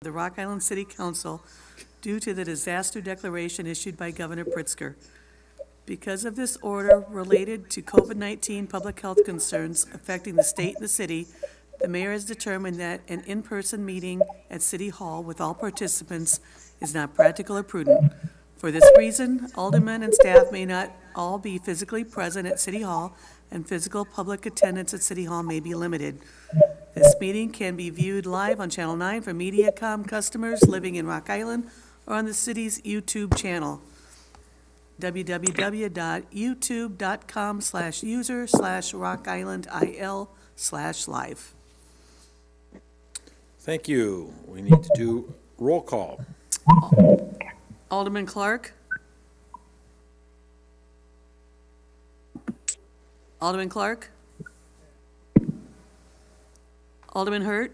the Rock Island City Council due to the disaster declaration issued by Governor Pritzker. Because of this order related to COVID-19 public health concerns affecting the state and the city, the mayor has determined that an in-person meeting at City Hall with all participants is not practical or prudent. For this reason, aldermen and staff may not all be physically present at City Hall, and physical public attendance at City Hall may be limited. This meeting can be viewed live on Channel 9 for MediaCom customers living in Rock Island or on the city's YouTube channel, www.youtube.com/user/rockislandil/live. Thank you. We need to do roll call. Alderman Clark? Alderman Clark? Alderman Hurt?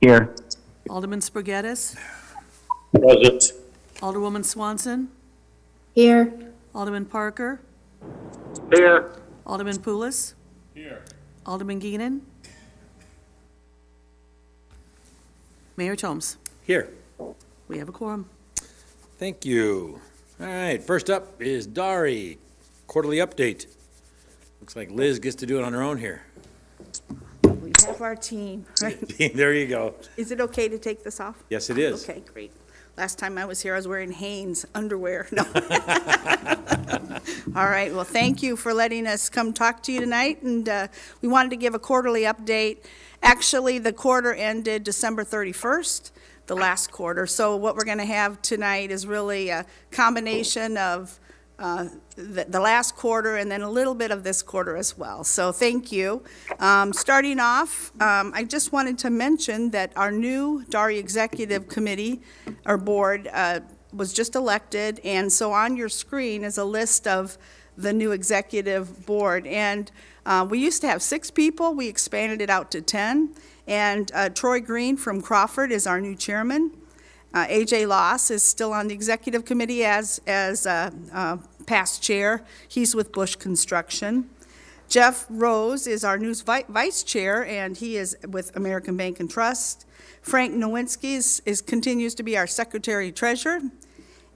Here. Alderman Spargettis? Present. Alderwoman Swanson? Here. Alderman Parker? Here. Alderman Poulos? Here. Alderman Geenan? Mayor Chomes? Here. We have a quorum. Thank you. All right, first up is Dari, quarterly update. Looks like Liz gets to do it on her own here. We have our team, right? There you go. Is it okay to take this off? Yes, it is. Okay, great. Last time I was here, I was wearing Hanes underwear. No. All right, well, thank you for letting us come talk to you tonight, and we wanted to give a quarterly update. Actually, the quarter ended December 31st, the last quarter, so what we're going to have tonight is really a combination of the last quarter and then a little bit of this quarter as well. So thank you. Starting off, I just wanted to mention that our new Dari Executive Committee, or Board, was just elected, and so on your screen is a list of the new Executive Board. And we used to have 6 people. We expanded it out to 10. And Troy Green from Crawford is our new chairman. AJ Loss is still on the executive committee as past chair. He's with Bush Construction. Jeff Rose is our new vice chair, and he is with American Bank and Trust. Frank Nowinski continues to be our secretary treasurer.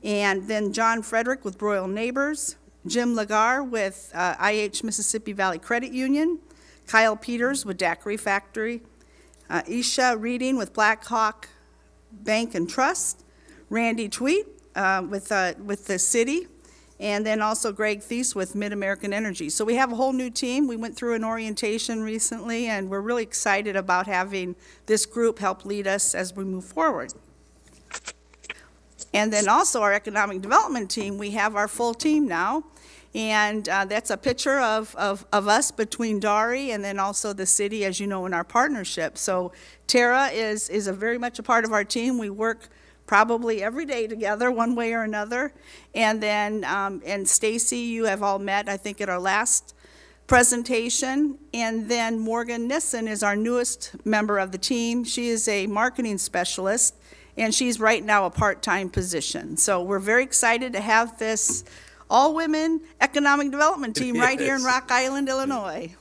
And then John Frederick with Royal Neighbors. Jim Lagar with IH Mississippi Valley Credit Union. Kyle Peters with Daiquiri Factory. Isha Reading with Black Hawk Bank and Trust, Randy Tweet with the city, and then also Greg Thies with Mid-American Energy. So we have a whole new team. We went through an orientation recently, and we're really excited about having this group help lead us as we move forward. And then also our economic development team, we have our full team now. And that's a picture of us between Dari and then also the city, as you know, in our partnership. So Tara is very much a part of our team. We work probably every day together, one way or another. And then, and Stacy, you have all met, I think, at our last presentation. And then Morgan Nissen is our newest member of the team. She is a marketing specialist, and she's right now a part-time position. So we're very excited to have this all-women economic development team right here in Rock Island, Illinois.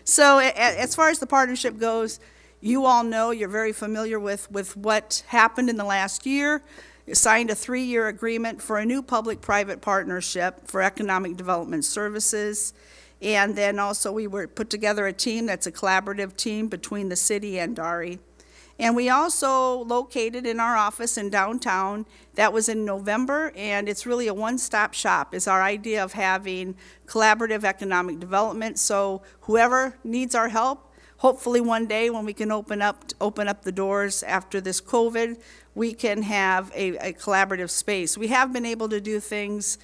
So as far as the partnership goes, you all know, you're very familiar with what happened in the last year. You signed a 3-year agreement for a new public-private partnership for economic development services. And then also we put together a team that's a collaborative team between the city and Dari. And we also located in our office in downtown. That was in November, and it's really a one-stop shop. It's our idea of having collaborative economic development. So whoever needs our help, hopefully one day when we can open up the doors after this COVID, we can have a collaborative space. We have been able to do things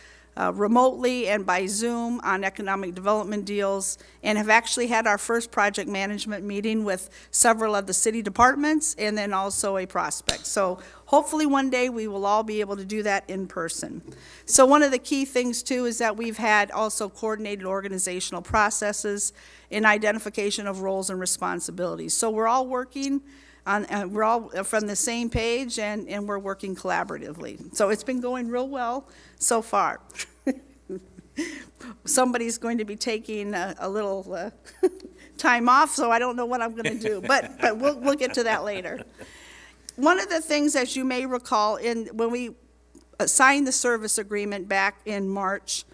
remotely and by Zoom on economic development deals, and have actually had our first project management meeting with several of the city departments and then also a prospect. So hopefully one day we will all be able to do that in person. So one of the key things too is that we've had also coordinated organizational processes in identification of roles and responsibilities. So we're all working on, we're all from the same page, and we're working collaboratively. So it's been going real well so far. Somebody's going to be taking a little time off, so I don't know what I'm going to do, but we'll get to that later. One of the things, as you may recall, when we signed the service agreement back in March,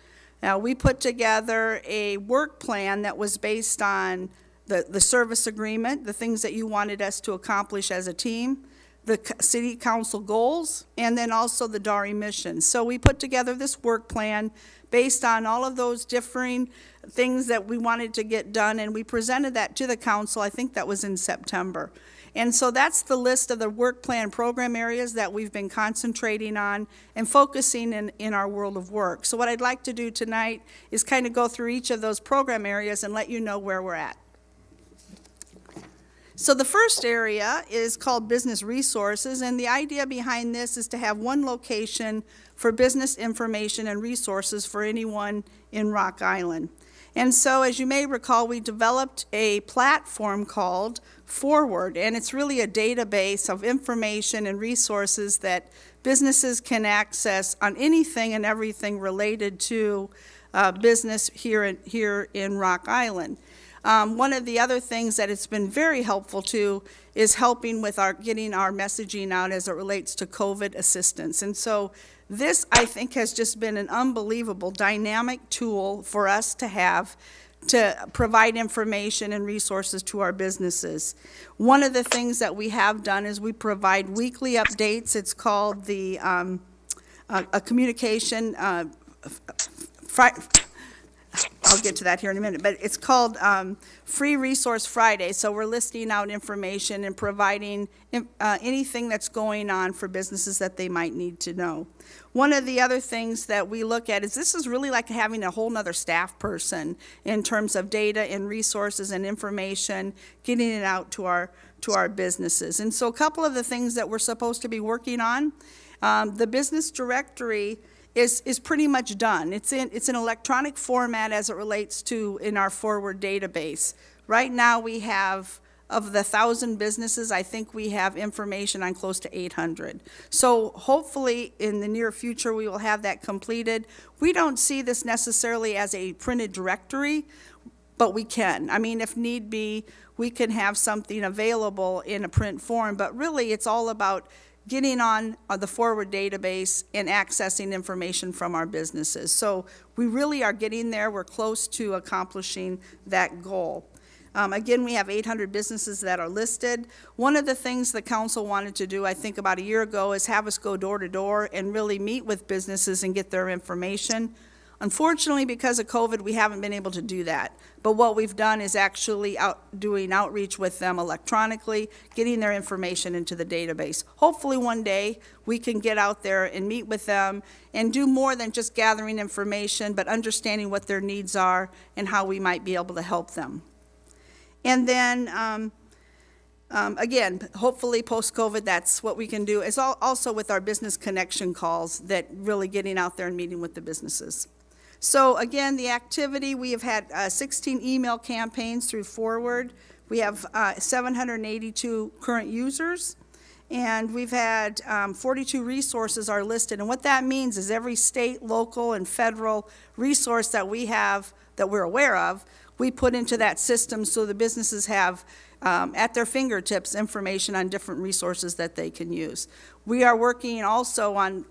we put together a work plan that was based on the service agreement, the things that you wanted us to accomplish as a team, the city council goals, and then also the Dari mission. So we put together this work plan based on all of those differing things that we wanted to get done, and we presented that to the council. I think that was in September. And so that's the list of the work plan program areas that we've been concentrating on and focusing in our world of work. So what I'd like to do tonight is kind of go through each of those program areas and let you know where we're at. So the first area is called business resources, and the idea behind this is to have one location for business information and resources for anyone in Rock Island. And so, as you may recall, we developed a platform called Forward, and it's really a database of information and resources that businesses can access on anything and everything related to business here in Rock Island. One of the other things that it's been very helpful to is helping with getting our messaging out as it relates to COVID assistance. And so this, I think, has just been an unbelievable dynamic tool for us to have to provide information and resources to our businesses. One of the things that we have done is we provide weekly updates. It's called the a communication I'll get to that here in a minute, but it's called Free Resource Friday. So we're listing out information and providing anything that's going on for businesses that they might need to know. One of the other things that we look at is this is really like having a whole nother staff person in terms of data and resources and information, getting it out to our businesses. And so a couple of the things that we're supposed to be working on, the business directory is pretty much done. It's an electronic format as it relates to in our Forward database. Right now we have, of the 1,000 businesses, I think we have information on close to 800. So hopefully in the near future we will have that completed. We don't see this necessarily as a printed directory, but we can. I mean, if need be, we can have something available in a print form, but really it's all about getting on the Forward database and accessing information from our businesses. So we really are getting there. We're close to accomplishing that goal. Again, we have 800 businesses that are listed. One of the things the council wanted to do, I think about a year ago, is have us go door to door and really meet with businesses and get their information. Unfortunately, because of COVID, we haven't been able to do that. But what we've done is actually doing outreach with them electronically, getting their information into the database. Hopefully one day we can get out there and meet with them and do more than just gathering information, but understanding what their needs are and how we might be able to help them. And then, again, hopefully post-COVID, that's what we can do, is also with our business connection calls, that really getting out there and meeting with the businesses. So again, the activity, we have had 16 email campaigns through Forward. We have 782 current users, and we've had 42 resources are listed. And what that means is every state, local, and federal resource that we have, that we're aware of, we put into that system so the businesses have at their fingertips information on different resources that they can use. We are working also on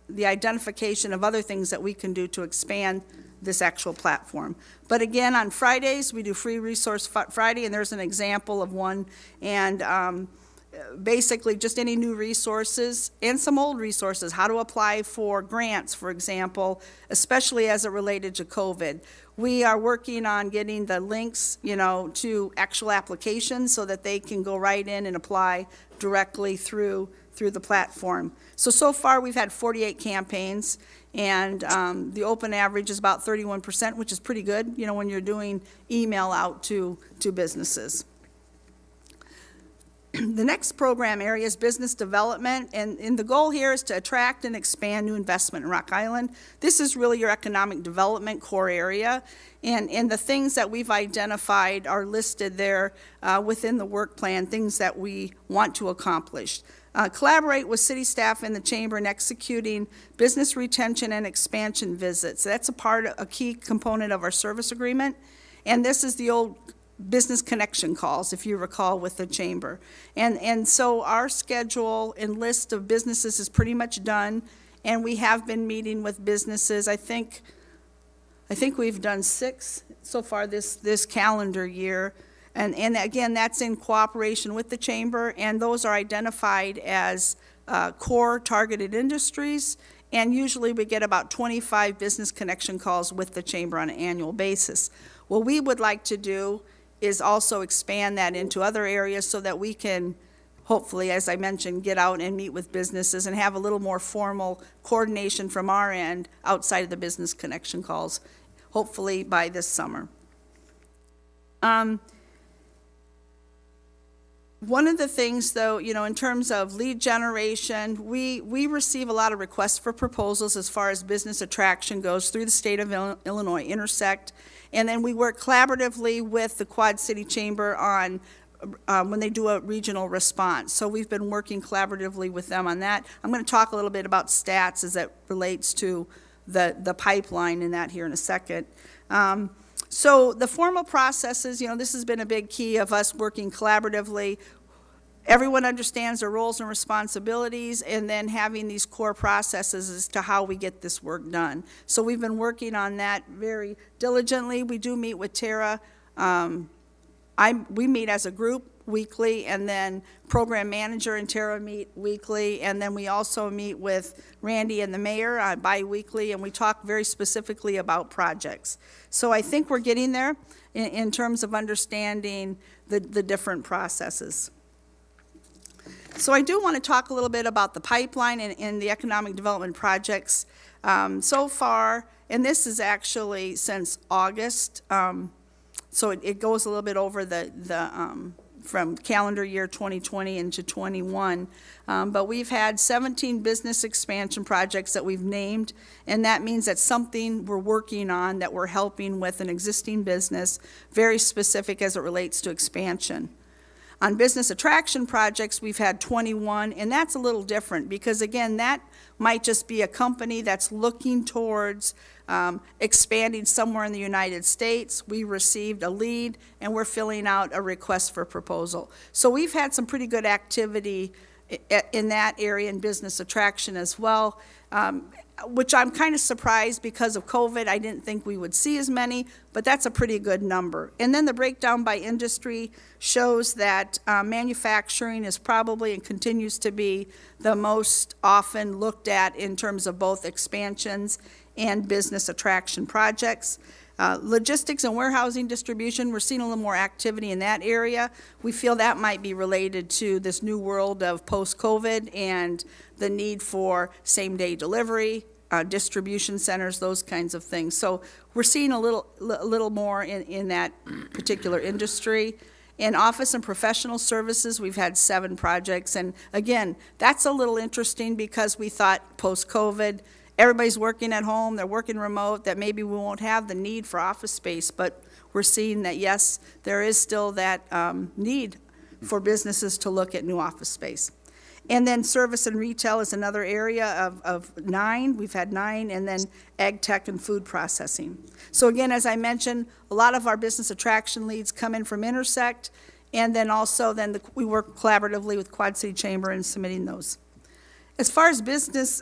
the identification of other things that we can do to expand this actual platform. But again, on Fridays, we do Free Resource Friday, and there's an example of one. And basically just any new resources and some old resources, how to apply for grants, for example, especially as it related to COVID. We are working on getting the links, to actual applications so that they can go right in and apply directly through the platform. So far we've had 48 campaigns, and the open average is about 31%, which is pretty good, when you're doing email out to businesses. The next program area is business development, and the goal here is to attract and expand new investment in Rock Island. This is really your economic development core area, and the things that we've identified are listed there within the work plan, things that we want to accomplish. Collaborate with city staff and the chamber in executing business retention and expansion visits. That's a key component of our service agreement, and this is the old business connection calls, if you recall, with the chamber. And so our schedule and list of businesses is pretty much done, and we have been meeting with businesses. I think we've done 6 so far this calendar year. And again, that's in cooperation with the chamber, and those are identified as core targeted industries. And usually we get about 25 business connection calls with the chamber on an annual basis. What we would like to do is also expand that into other areas so that we can, hopefully, as I mentioned, get out and meet with businesses and have a little more formal coordination from our end outside of the business connection calls, hopefully by this summer. One of the things, though, in terms of lead generation, we receive a lot of requests for proposals as far as business attraction goes through the state of Illinois, Intersect. And then we work collaboratively with the Quad City Chamber on when they do a regional response. So we've been working collaboratively with them on that. I'm going to talk a little bit about stats as it relates to the pipeline in that here in a second. So the formal processes, this has been a big key of us working collaboratively. Everyone understands their roles and responsibilities, and then having these core processes as to how we get this work done. So we've been working on that very diligently. We do meet with Tara. We meet as a group weekly, and then program manager and Tara meet weekly, and then we also meet with Randy and the mayor bi-weekly, and we talk very specifically about projects. So I think we're getting there in terms of understanding the different processes. So I do want to talk a little bit about the pipeline and the economic development projects so far, and this is actually since August, so it goes a little bit over from calendar year 2020 into 21. But we've had 17 business expansion projects that we've named, and that means that something we're working on that we're helping with an existing business, very specific as it relates to expansion. On business attraction projects, we've had 21, and that's a little different because, again, that might just be a company that's looking towards expanding somewhere in the United States. We received a lead, and we're filling out a request for proposal. So we've had some pretty good activity in that area in business attraction as well, which I'm kind of surprised because of COVID. I didn't think we would see as many, but that's a pretty good number. And then the breakdown by industry shows that manufacturing is probably and continues to be the most often looked at in terms of both expansions and business attraction projects. Logistics and warehousing distribution, we're seeing a little more activity in that area. We feel that might be related to this new world of post-COVID and the need for same-day delivery, distribution centers, those kinds of things. So we're seeing a little more in that particular industry. In office and professional services, we've had 7 projects. And again, that's a little interesting because we thought post-COVID, everybody's working at home, they're working remote, that maybe we won't have the need for office space, but we're seeing that, yes, there is still that need for businesses to look at new office space. And then service and retail is another area of 9. We've had 9, and then ag tech and food processing. So again, as I mentioned, a lot of our business attraction leads come in from Intersect, and then also we work collaboratively with Quad City Chamber in submitting those. As far as business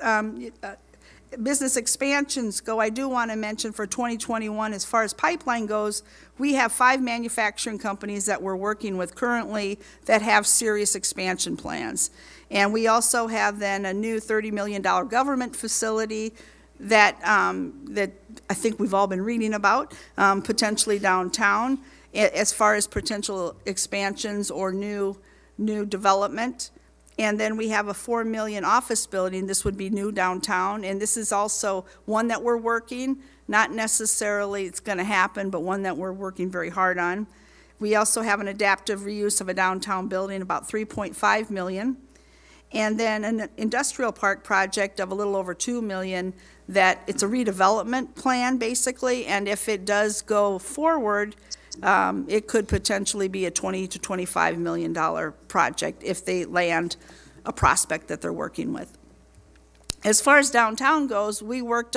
expansions go, I do want to mention for 2021, as far as pipeline goes, we have 5 manufacturing companies that we're working with currently that have serious expansion plans. And we also have then a new $30 million government facility that I think we've all been reading about, potentially downtown, as far as potential expansions or new development. And then we have a $4 million office building. This would be new downtown, and this is also one that we're working, not necessarily it's going to happen, but one that we're working very hard on. We also have an adaptive reuse of a downtown building, about $3.5 million. And then an industrial park project of a little over $2 million that it's a redevelopment plan, basically, and if it does go forward, it could potentially be a $20 to $25 million project if they land a prospect that they're working with. As far as downtown goes, we worked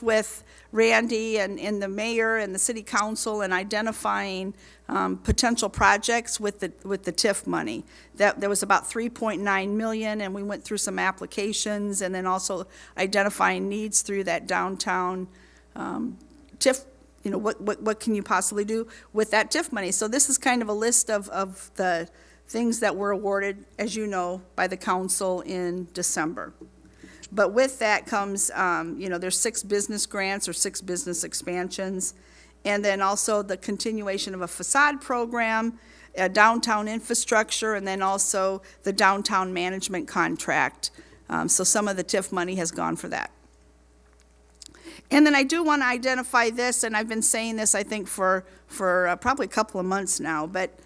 with Randy and the mayor and the city council in identifying potential projects with the TIF money. There was about 3.9 million, and we went through some applications, and then also identifying needs through that downtown TIF. You know, what can you possibly do with that TIF money? So this is kind of a list of the things that were awarded, as you know, by the council in December. But with that comes, there's 6 business grants or 6 business expansions, and then also the continuation of a facade program, a downtown infrastructure, and then also the downtown management contract. So some of the TIF money has gone for that. And then I do want to identify this, and I've been saying this, I think, for probably a couple of months now, but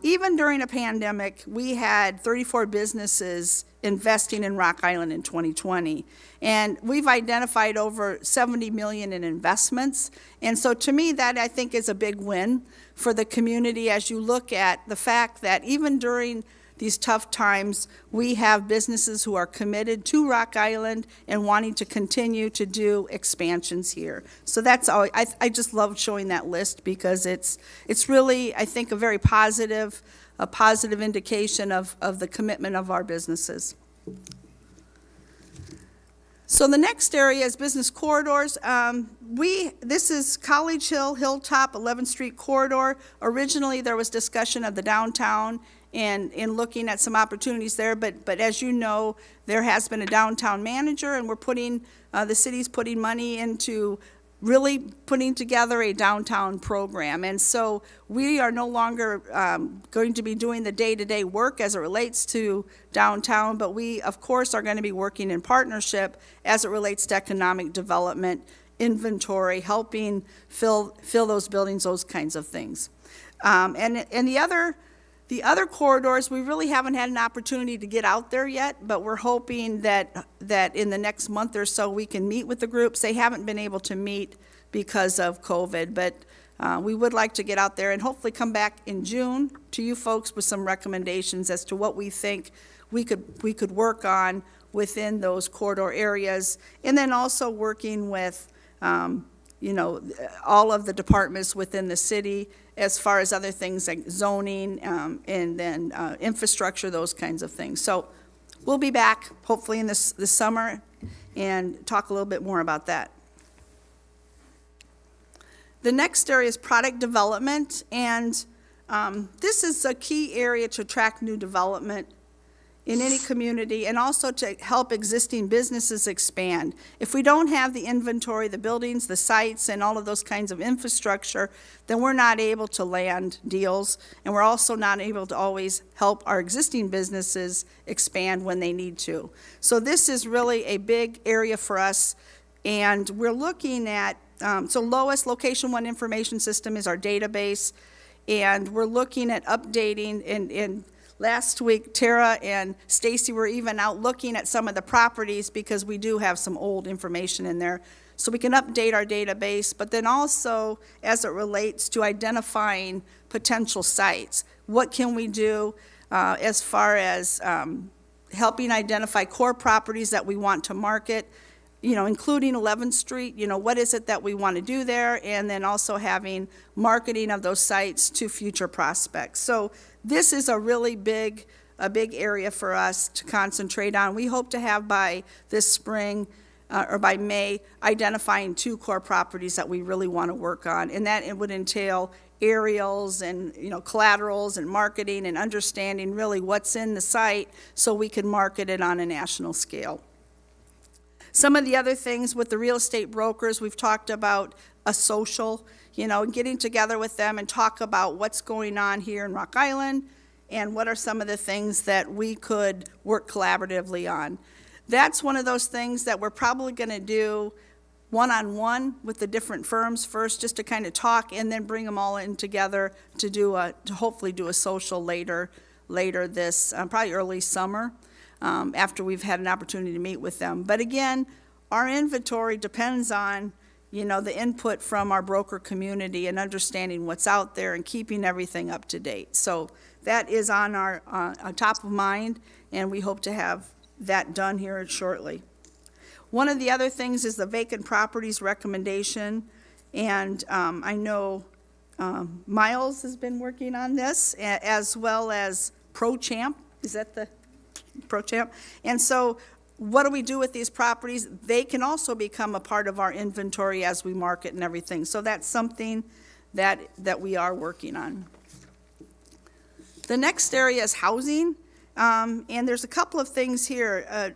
even during a pandemic, we had 34 businesses investing in Rock Island in 2020. And we've identified over 70 million in investments. And so to me, that I think is a big win for the community as you look at the fact that even during these tough times, we have businesses who are committed to Rock Island and wanting to continue to do expansions here. So that's all. I just love showing that list because it's really, I think, a very positive indication of the commitment of our businesses. So the next area is business corridors. This is College Hill, Hilltop, 11th Street corridor. Originally, there was discussion of the downtown and in looking at some opportunities there, but as you know, there has been a downtown manager, and the city's putting money into really putting together a downtown program. And so we are no longer going to be doing the day-to-day work as it relates to downtown, but we, of course, are going to be working in partnership as it relates to economic development, inventory, helping fill those buildings, those kinds of things. And the other corridors, we really haven't had an opportunity to get out there yet, but we're hoping that in the next month or so we can meet with the groups. They haven't been able to meet because of COVID, but we would like to get out there and hopefully come back in June to you folks with some recommendations as to what we think we could work on within those corridor areas, and then also working with all of the departments within the city as far as other things like zoning and then infrastructure, those kinds of things. So we'll be back hopefully in this summer and talk a little bit more about that. The next area is product development, and this is a key area to attract new development in any community and also to help existing businesses expand. If we don't have the inventory, the buildings, the sites, and all of those kinds of infrastructure, then we're not able to land deals, and we're also not able to always help our existing businesses expand when they need to. So this is really a big area for us, and we're looking at, so LOIS, Location One Information System, is our database, and we're looking at updating and last week, Tara and Stacy were even out looking at some of the properties because we do have some old information in there. So we can update our database, but then also as it relates to identifying potential sites. What can we do as far as helping identify core properties that we want to market, including 11th Street, what is it that we want to do there, and then also having marketing of those sites to future prospects. So this is a really big area for us to concentrate on. We hope to have by this spring or by May identifying 2 core properties that we really want to work on, and that it would entail aerials and collaterals and marketing and understanding really what's in the site so we can market it on a national scale. Some of the other things with the real estate brokers, we've talked about a social, getting together with them and talk about what's going on here in Rock Island and what are some of the things that we could work collaboratively on. That's one of those things that we're probably going to do one-on-one with the different firms first, just to kind of talk, and then bring them all in together to hopefully do a social later this, probably early summer, after we've had an opportunity to meet with them. But again, our inventory depends on the input from our broker community and understanding what's out there and keeping everything up to date. So that is on our top of mind, and we hope to have that done here shortly. One of the other things is the vacant properties recommendation, and I know Miles has been working on this, as well as ProChamp. Is that the ProChamp? And so what do we do with these properties? They can also become a part of our inventory as we market and everything. So that's something that we are working on. The next area is housing, and there's a couple of things here.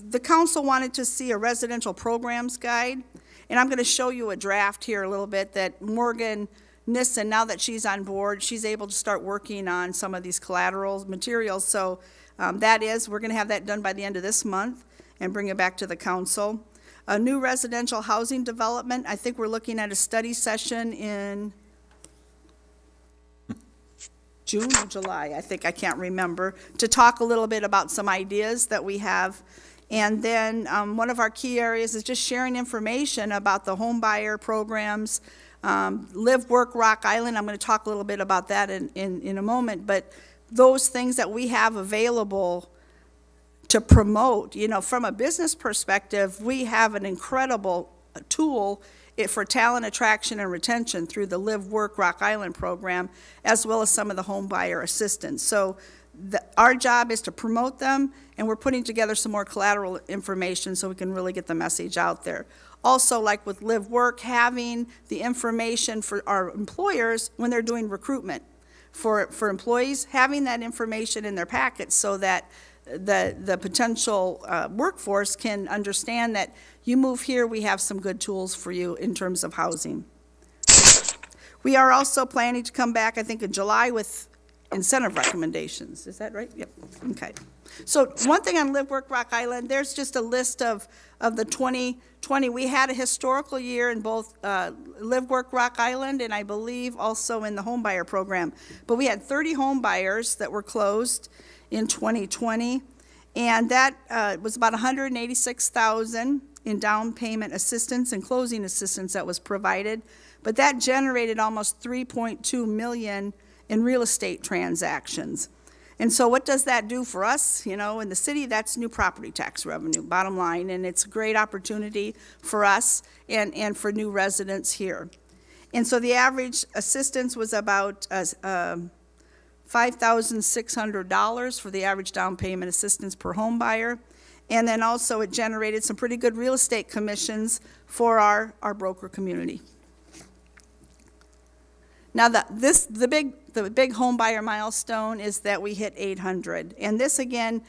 The council wanted to see a residential programs guide, and I'm going to show you a draft here a little bit that Morgan Nissen, now that she's on board, she's able to start working on some of these collateral materials. So we're going to have that done by the end of this month and bring it back to the council. A new residential housing development, I think we're looking at a study session in June or July, I can't remember, to talk a little bit about some ideas that we have. And then one of our key areas is just sharing information about the home buyer programs, Live, Work, Rock Island. I'm going to talk a little bit about that in a moment, but those things that we have available to promote, from a business perspective, we have an incredible tool for talent attraction and retention through the Live, Work, Rock Island program, as well as some of the home buyer assistance. So our job is to promote them, and we're putting together some more collateral information so we can really get the message out there. Also, like with Live, Work, having the information for our employers when they're doing recruitment for employees, having that information in their packets so that the potential workforce can understand that you move here, we have some good tools for you in terms of housing. We are also planning to come back, I think, in July with incentive recommendations. Is that right? Yep. Okay. So one thing on Live, Work, Rock Island, there's just a list of the 2020. We had a historical year in both Live, Work, Rock Island, and I believe also in the home buyer program. But we had 30 home buyers that were closed in 2020, and that was about $186,000 in down payment assistance and closing assistance that was provided, but that generated almost $3.2 million in real estate transactions. And so what does that do for us? In the city, that's new property tax revenue, bottom line, and it's a great opportunity for us and for new residents here. And so the average assistance was about $5,600 for the average down payment assistance per home buyer. And then also it generated some pretty good real estate commissions for our broker community. Now the big home buyer milestone is that we hit 800. And this again,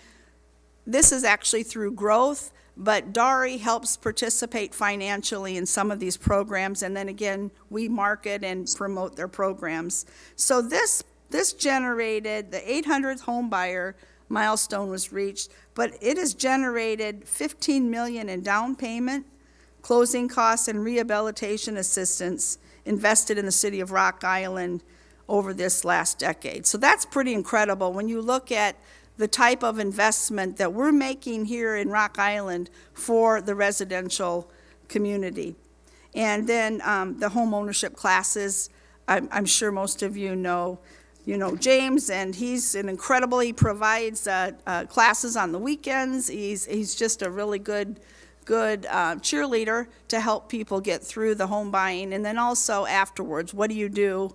this is actually through growth, but Dari helps participate financially in some of these programs, and then again, we market and promote their programs. So this generated, the 800th home buyer milestone was reached, but it has generated $15 million in down payment, closing costs, and rehabilitation assistance invested in the city of Rock Island over this last decade. So that's pretty incredible when you look at the type of investment that we're making here in Rock Island for the residential community. And then the homeownership classes, I'm sure most of you know James, and he's an incredible, he provides classes on the weekends. He's just a really good cheerleader to help people get through the home buying. And then also afterwards, what do you do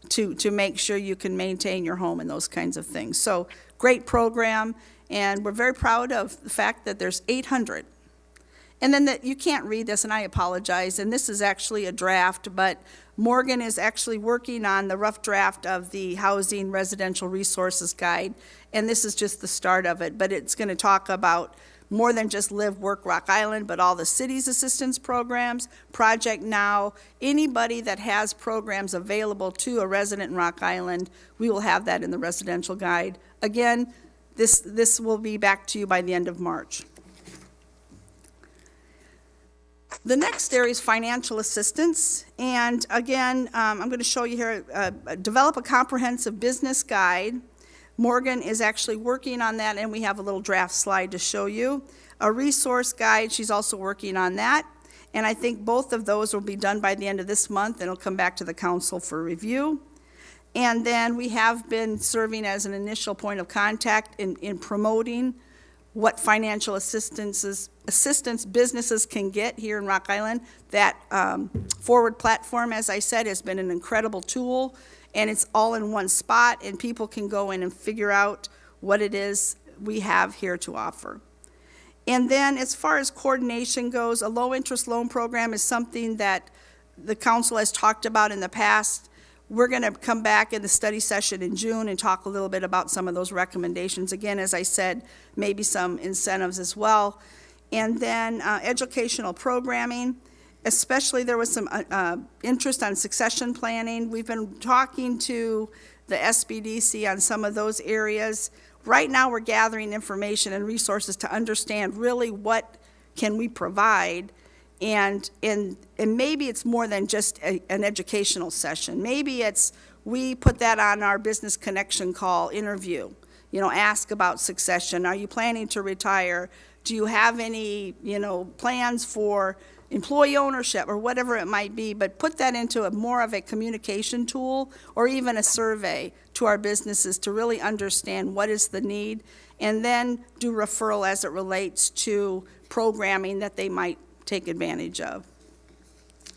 to make sure you can maintain your home and those kinds of things. So great program, and we're very proud of the fact that there's 800. And then you can't read this, and I apologize, and this is actually a draft, but Morgan is actually working on the rough draft of the Housing Residential Resources Guide, and this is just the start of it, but it's going to talk about more than just Live, Work, Rock Island, but all the city's assistance programs, Project Now, anybody that has programs available to a resident in Rock Island, we will have that in the residential guide. Again, this will be back to you by the end of March. The next area is financial assistance, and again, I'm going to show you here, develop a comprehensive business guide. Morgan is actually working on that, and we have a little draft slide to show you. A resource guide, she's also working on that, and I think both of those will be done by the end of this month, and it'll come back to the council for review. And then we have been serving as an initial point of contact in promoting what financial assistance businesses can get here in Rock Island. That Forward platform, as I said, has been an incredible tool, and it's all in one spot, and people can go in and figure out what it is we have here to offer. And then as far as coordination goes, a low-interest loan program is something that the council has talked about in the past. We're going to come back in the study session in June and talk a little bit about some of those recommendations. Again, as I said, maybe some incentives as well. And then educational programming, especially there was some interest on succession planning. We've been talking to the SBDC on some of those areas. Right now, we're gathering information and resources to understand really what can we provide. And maybe it's more than just an educational session. Maybe it's, we put that on our business connection call interview. You know, ask about succession. Are you planning to retire? Do you have any, plans for employee ownership or whatever it might be? But put that into more of a communication tool or even a survey to our businesses to really understand what is the need, and then do referral as it relates to programming that they might take advantage of.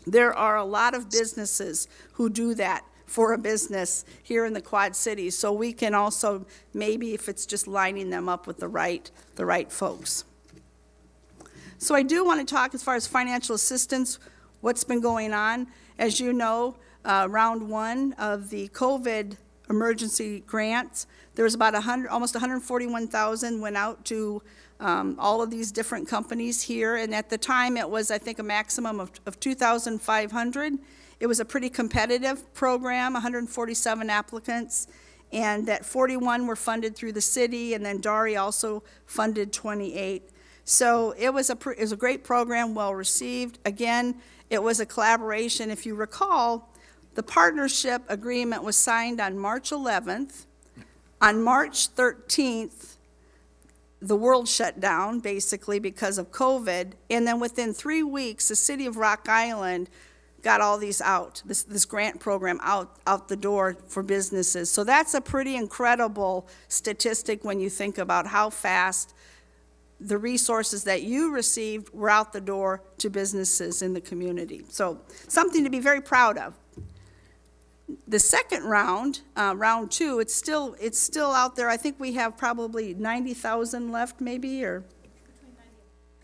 There are a lot of businesses who do that for a business here in the Quad Cities, so we can also, maybe if it's just lining them up with the right folks. So I do want to talk as far as financial assistance, what's been going on. As you know, round one of the COVID emergency grants, there was about almost 141,000 went out to all of these different companies here, and at the time it was, I think, a maximum of 2,500. It was a pretty competitive program, 147 applicants, and that 41 were funded through the city, and then Dari also funded 28. So it was a great program, well received. Again, it was a collaboration. If you recall, the partnership agreement was signed on March 11th. On March 13th, the world shut down, basically, because of COVID. And then within 3 weeks, the city of Rock Island got all these out, this grant program out the door for businesses. So that's a pretty incredible statistic when you think about how fast the resources that you received were out the door to businesses in the community. So something to be very proud of. The second round, round two, it's still out there. I think we have probably 90,000 left, maybe, or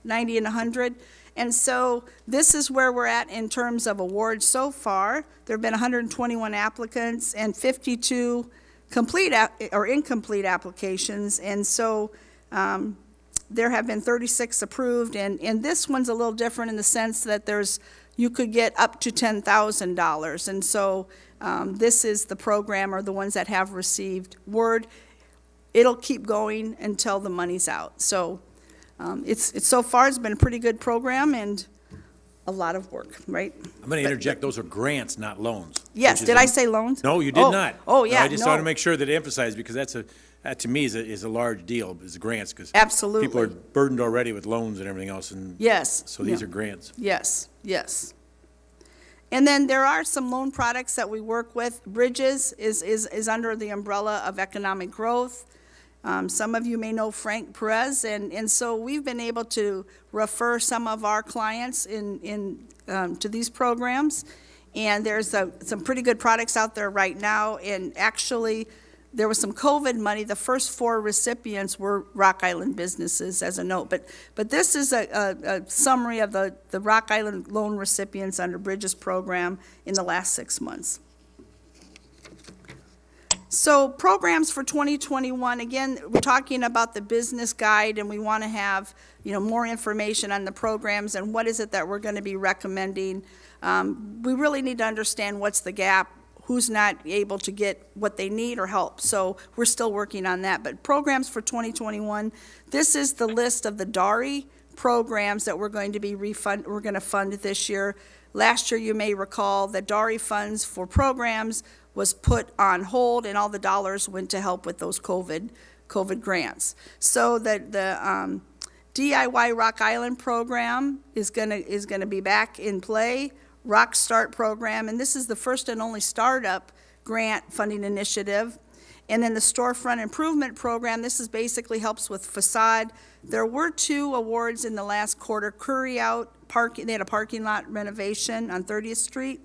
90 and 100. And so this is where we're at in terms of awards so far. There have been 121 applicants and 52 complete or incomplete applications. And so there have been 36 approved. And this one's a little different in the sense that you could get up to $10,000. And so this is the program, or the ones that have received word. It'll keep going until the money's out. So it's so far it's been a pretty good program and a lot of work, right? I'm going to interject, those are grants, not loans. Yes, did I say loans? No, you did not. Oh, yeah, I just no. want to make sure that it emphasized, because that to me is a large deal, is grants, because Absolutely. people are burdened already with loans and everything else, and Yes. so these yeah. are grants. Yes, yes. And then there are some loan products that we work with. Bridges is under the umbrella of economic growth. Some of you may know Frank Perez, and so we've been able to refer some of our clients to these programs. And there's some pretty good products out there right now. And actually, there was some COVID money. The first 4 recipients were Rock Island businesses, as a note. But this is a summary of the Rock Island loan recipients under Bridges program in the last 6 months. So programs for 2021, again, we're talking about the business guide, and we want to have, more information on the programs and what is it that we're going to be recommending. We really need to understand what's the gap, who's not able to get what they need or help. So we're still working on that. But programs for 2021, this is the list of the Dari programs that we're going to fund this year. Last year, you may recall that Dari funds for programs was put on hold, and all the dollars went to help with those COVID grants. So the DIY Rock Island program is gonna be back in play. Rock Start program, and this is the first and only startup grant funding initiative. And then the Storefront Improvement Program, this is basically helps with facade. There were 2 awards in the last quarter. Curry Out, they had a parking lot renovation on 30th Street.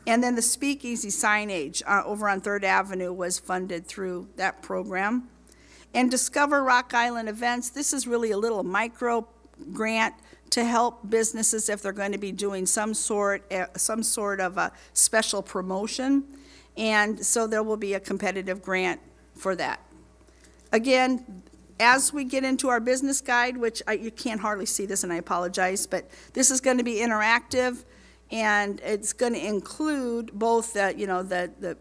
And then the Speakeasy signage over on 3rd Avenue was funded through that program. And Discover Rock Island Events, this is really a little micro grant to help businesses if they're going to be doing some sort of a special promotion. And so there will be a competitive grant for that. Again, as we get into our business guide, which you can't hardly see this and I apologize, but this is going to be interactive and it's going to include both the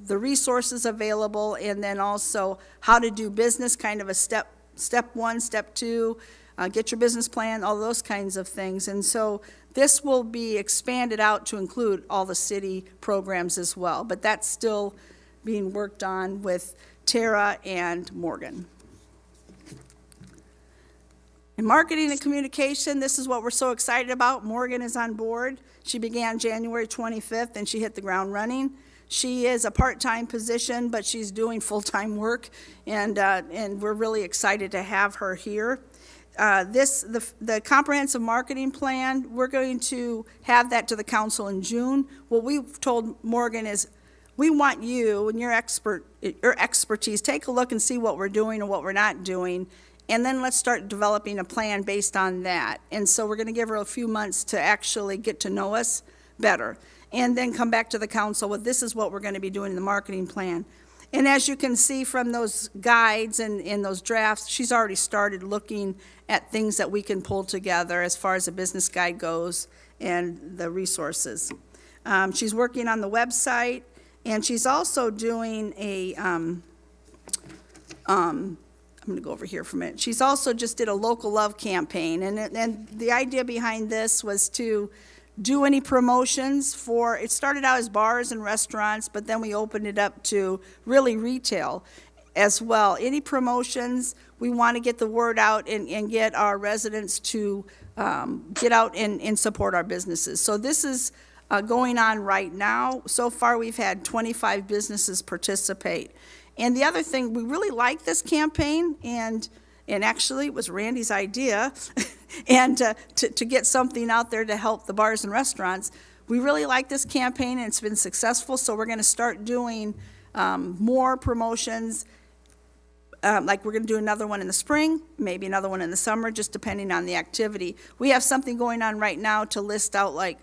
resources available and then also how to do business, kind of a step 1, step 2, get your business plan, all those kinds of things. And so this will be expanded out to include all the city programs as well, but that's still being worked on with Tara and Morgan. In marketing and communication, this is what we're so excited about. Morgan is on board. She began January 25th and she hit the ground running. She is a part-time position, but she's doing full-time work, and we're really excited to have her here. The comprehensive marketing plan, we're going to have that to the council in June. What we've told Morgan is, we want you and your expertise, take a look and see what we're doing and what we're not doing, and then let's start developing a plan based on that. And so we're going to give her a few months to actually get to know us better, and then come back to the council with, this is what we're going to be doing in the marketing plan. And as you can see from those guides and in those drafts, she's already started looking at things that we can pull together as far as a business guide goes and the resources. She's working on the website, and she's also doing a, I'm going to go over here for a minute. She's also just did a local love campaign, and the idea behind this was to do any promotions for, it started out as bars and restaurants, but then we opened it up to really retail as well. Any promotions, we want to get the word out and get our residents to get out and support our businesses. So this is going on right now. So far, we've had 25 businesses participate. And the other thing, we really like this campaign, and actually it was Randy's idea, and to get something out there to help the bars and restaurants. We really like this campaign, and it's been successful, so we're going to start doing more promotions. Like we're going to do another one in the spring, maybe another one in the summer, just depending on the activity. We have something going on right now to list out like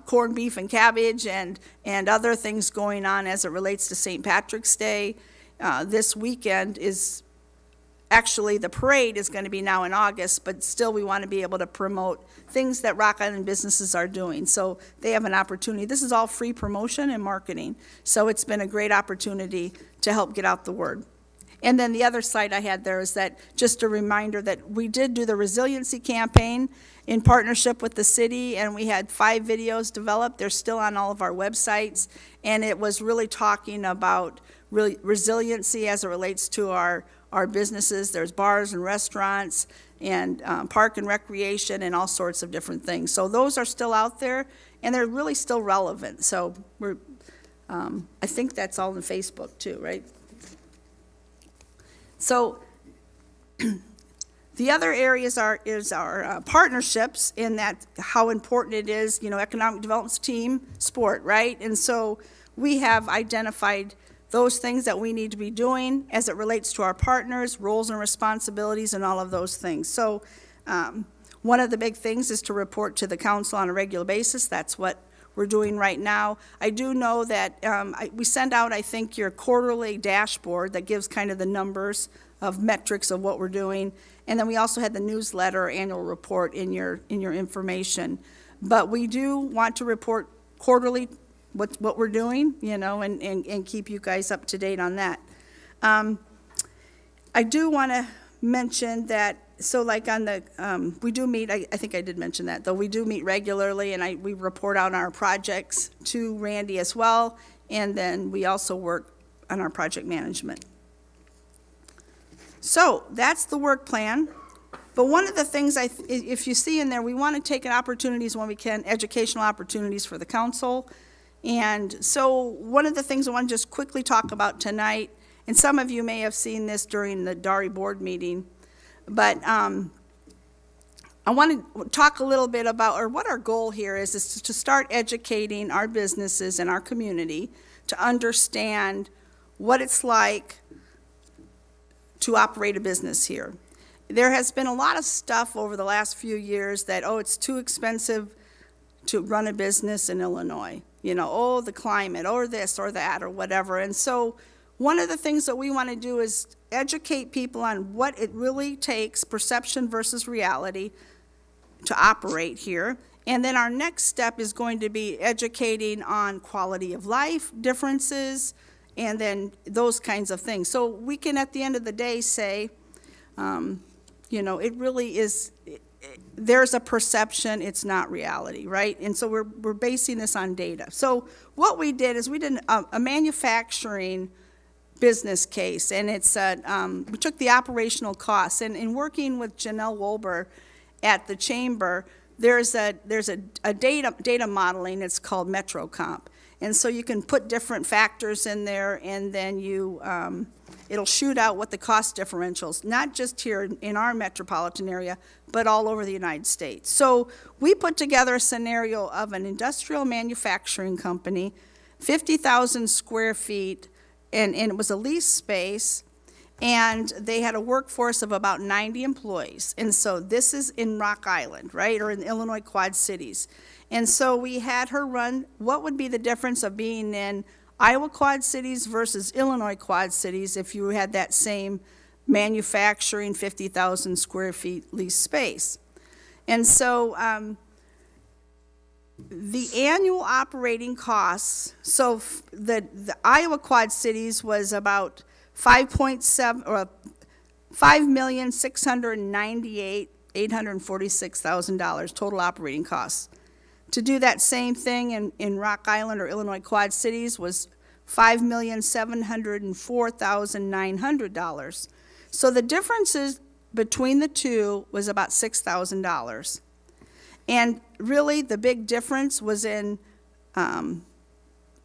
corned beef and cabbage and other things going on as it relates to St. Patrick's Day. This weekend is actually, the parade is going to be now in August, but still we want to be able to promote things that Rock Island businesses are doing. So they have an opportunity. This is all free promotion and marketing. So it's been a great opportunity to help get out the word. And then the other slide I had there is that, just a reminder that we did do the Resiliency Campaign in partnership with the city, and we had 5 videos developed. They're still on all of our websites, and it was really talking about resiliency as it relates to our businesses. There's bars and restaurants and park and recreation and all sorts of different things. So those are still out there, and they're really still relevant. So we're, I think that's all on Facebook too, right? So the other areas is our partnerships, in that how important it is, economic development team, sport, right? And so we have identified those things that we need to be doing as it relates to our partners, roles and responsibilities, and all of those things. So one of the big things is to report to the council on a regular basis. That's what we're doing right now. I do know that we send out, I think, your quarterly dashboard that gives kind of the numbers of metrics of what we're doing. And then we also had the newsletter annual report in your information. But we do want to report quarterly what we're doing, and keep you guys up to date on that. I do want to mention that, so like on the, we do meet, I think I did mention that, though we do meet regularly, and we report out our projects to Randy as well, and then we also work on our project management. So that's the work plan. But one of the things, if you see in there, we want to take opportunities when we can, educational opportunities for the council. And so one of the things I want to just quickly talk about tonight, And some of you may have seen this during the Dari board meeting, but I want to talk a little bit about, or what our goal here is to start educating our businesses and our community to understand what it's like to operate a business here. There has been a lot of stuff over the last few years that, oh, it's too expensive to run a business in Illinois. You know, oh, the climate, or this, or that, or whatever. And so one of the things that we want to do is educate people on what it really takes, perception versus reality, to operate here. And then our next step is going to be educating on quality of life differences, and then those kinds of things. So we can, at the end of the day, say, you know, it really is, there's a perception, it's not reality, right? And so we're basing this on data. So what we did is we did a manufacturing business case, and it's we took the operational costs, and in working with Janelle Wolber at the chamber, there's a data modeling. It's called MetroComp, and so you can put different factors in there, and then you it'll shoot out what the cost differentials, not just here in our metropolitan area, but all over the United States. So we put together a scenario of an industrial manufacturing company, 50,000 square feet, and it was a lease space, and they had a workforce of about 90 employees. And so this is in Rock Island, right, or in the Illinois Quad Cities. And so we had her run what would be the difference of being in Iowa Quad Cities versus Illinois Quad Cities if you had that same manufacturing 50,000 square feet lease space. And so the annual operating costs, so the Iowa Quad Cities was about $5,698,846,000 total operating costs. To do that same thing in Rock Island or Illinois Quad Cities was $5,704,900. So the differences between the two was about $6,000. And really the big difference was in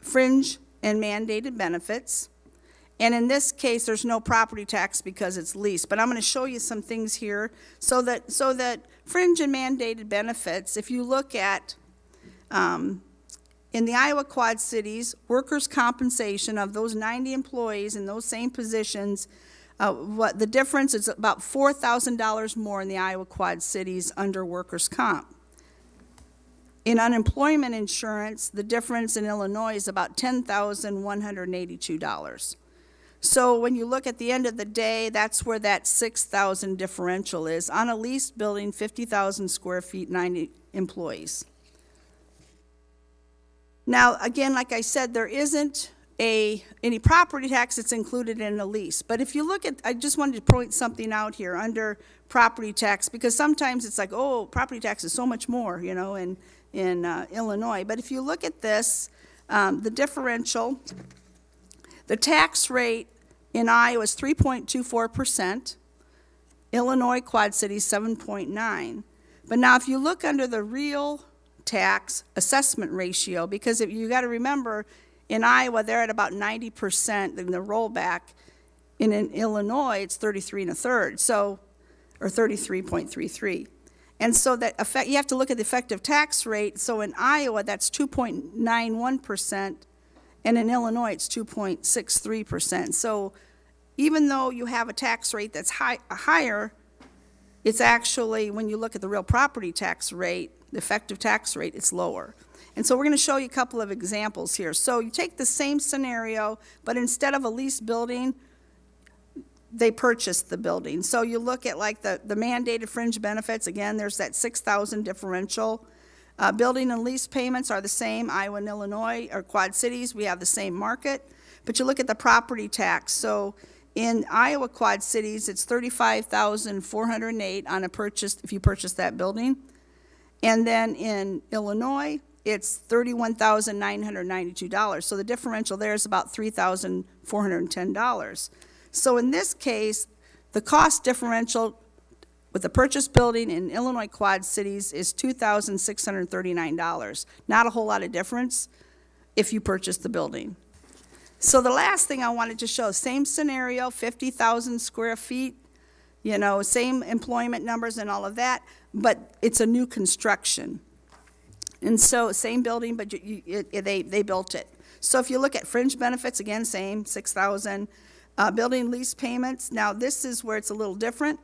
fringe and mandated benefits. And in this case, there's no property tax because it's leased. But I'm going to show you some things here so that fringe and mandated benefits, if you look at in the Iowa Quad Cities, workers' compensation of those 90 employees in those same positions, what the difference is about $4,000 more in the Iowa Quad Cities under workers' comp. In unemployment insurance, the difference in Illinois is about $10,182. So when you look at the end of the day, that's where that $6,000 differential is on a leased building, 50,000 square feet, 90 employees. Now, again, like I said, there isn't any property tax that's included in the lease. But if you look at, I just wanted to point something out here under property tax, because sometimes it's like, oh, property tax is so much more, you know, in Illinois. But if you look at this, the differential, the tax rate in Iowa is 3.24%, Illinois Quad Cities 7.9%. But now if you look under the real tax assessment ratio, because if you got to remember, in Iowa they're at about 90% in the rollback, and in Illinois it's 33 1/3, so, or 33.33. And so that effect, you have to look at the effective tax rate. So in Iowa that's 2.91%, and in Illinois it's 2.63%. So even though you have a tax rate that's higher, it's actually, when you look at the real property tax rate, the effective tax rate, it's lower. And so we're going to show you a couple of examples here. So you take the same scenario, but instead of a leased building, they purchased the building. So you look at like the mandated fringe benefits. Again, there's that $6,000 differential. Building and lease payments are the same. Iowa and Illinois or Quad Cities, we have the same market. But you look at the property tax. So in Iowa Quad Cities, it's $35,408 on a purchase if you purchase that building. And then in Illinois, it's $31,992. So the differential there is about $3,410. So in this case, the cost differential with the purchase building in Illinois Quad Cities is $2,639. Not a whole lot of difference if you purchase the building. So the last thing I wanted to show, same scenario, 50,000 square feet, you know, same employment numbers and all of that, but it's a new construction. And so, same building, but they built it. So if you look at fringe benefits, again, same, 6,000. Building lease payments, now this is where it's a little different.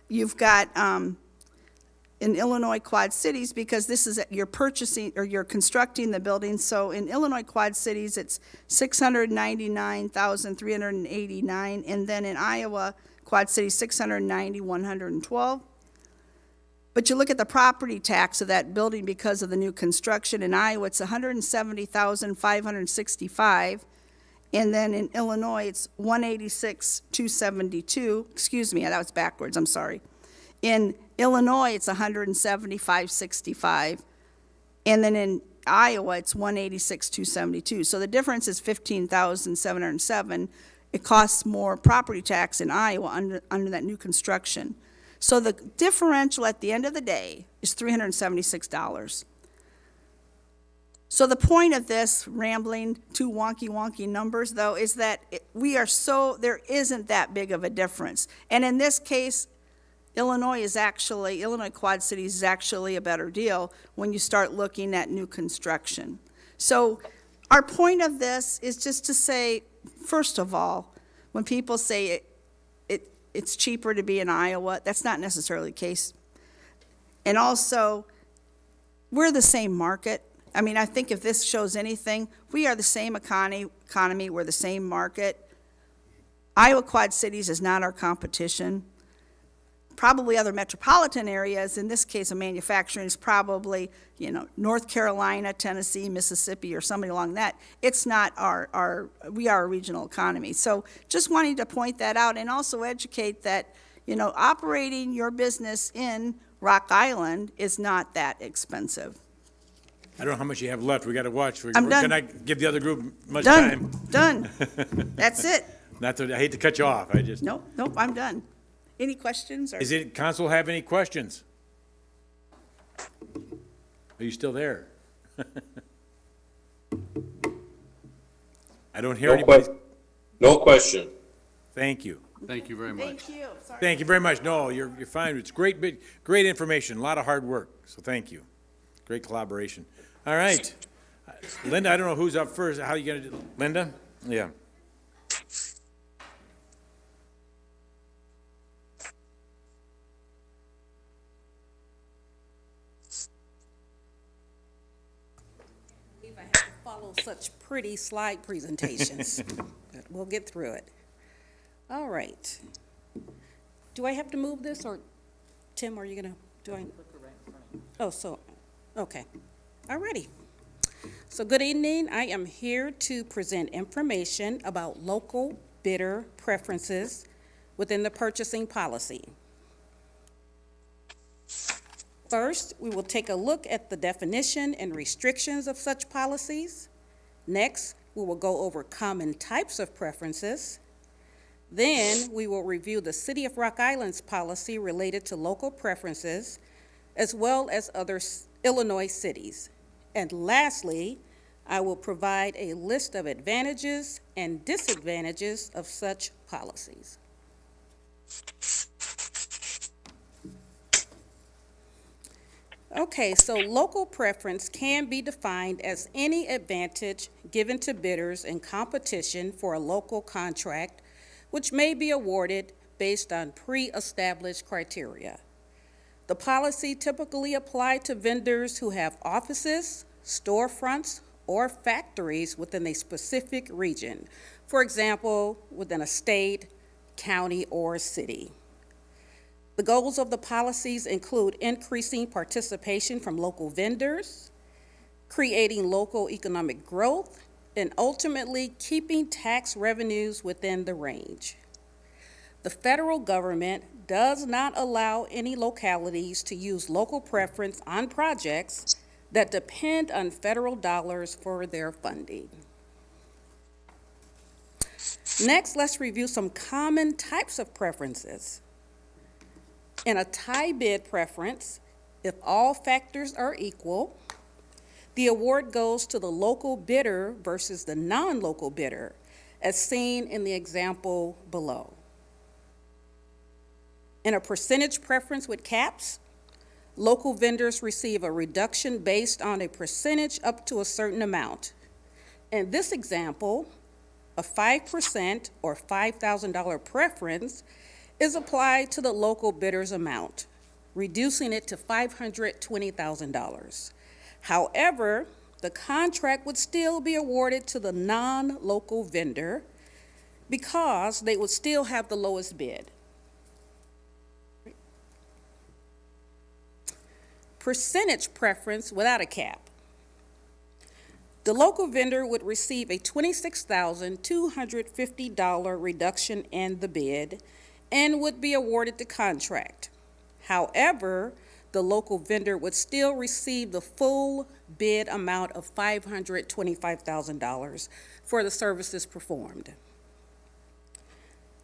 You've got, in Illinois Quad Cities, because this is, you're purchasing, or you're constructing the building, so in Illinois Quad Cities, it's 699,389, and then in Iowa Quad Cities, 690,112. But you look at the property tax of that building because of the new construction. In Iowa, it's 170,565. And then in Illinois, it's 186,272. Excuse me, that was backwards, I'm sorry. In Illinois, it's 175,65. And then in Iowa, it's 186,272. So the difference is 15,707. It costs more property tax in Iowa under that new construction. So the differential at the end of the day is $376. So the point of this rambling, two wonky numbers though, is that there isn't that big of a difference. And in this case, Illinois Quad Cities is actually a better deal when you start looking at new construction. So our point of this is just to say, first of all, when people say it's cheaper to be in Iowa, that's not necessarily the case. And also, we're the same market. I mean, I think if this shows anything, we are the same economy, we're the same market. Iowa Quad Cities is not our competition. Probably other metropolitan areas, in this case of manufacturing, is probably, you know, North Carolina, Tennessee, Mississippi, or somebody along that. It's not we are a regional economy. So just wanting to point that out and also educate that, you know, operating your business in Rock Island is not that expensive. I don't know how much you have left. We got to watch. I'm done. Can I give the other group much time? Done. That's it. Not that I hate to cut you off. Nope, I'm done. Any questions? Is it council have any questions? Are you still there? I don't hear anybody. No question. Thank you. Thank you very much. Thank you. Sorry. Thank you very much. No, you're fine. It's great information, a lot of hard work. So thank you. Great collaboration. All right. Linda, I don't know who's up first. How are you going to do? Linda? Yeah. I have to follow such pretty slide presentations. But we'll get through it. All right. Do I have to move this, or Tim, are you going to, do I? Oh, so, okay. All righty. So good evening. I am here to present information about local bidder preferences within the purchasing policy. First, we will take a look at the definition and restrictions of such policies. Next, we will go over common types of preferences. Then, we will review the City of Rock Island's policy related to local preferences, as well as other Illinois cities. And lastly, I will provide a list of advantages and disadvantages of such policies. Okay, so local preference can be defined as any advantage given to bidders in competition for a local contract, which may be awarded based on pre-established criteria. The policy typically applies to vendors who have offices, storefronts, or factories within a specific region, for example, within a state, county, or city. The goals of the policies include increasing participation from local vendors, creating local economic growth, and ultimately keeping tax revenues within the range. The federal government does not allow any localities to use local preference on projects that depend on federal dollars for their funding. Next, let's review some common types of preferences. In a tie bid preference, if all factors are equal, the award goes to the local bidder versus the non-local bidder. as seen in the example below. In a percentage preference with caps, local vendors receive a reduction based on a percentage up to a certain amount. In this example, a 5% or $5,000 preference is applied to the local bidder's amount, reducing it to $520,000. However, the contract would still be awarded to the non-local vendor because they would still have the lowest bid. Percentage preference without a cap. The local vendor would receive a $26,250 reduction in the bid and would be awarded the contract. However, the local vendor would still receive the full bid amount of $525,000 for the services performed.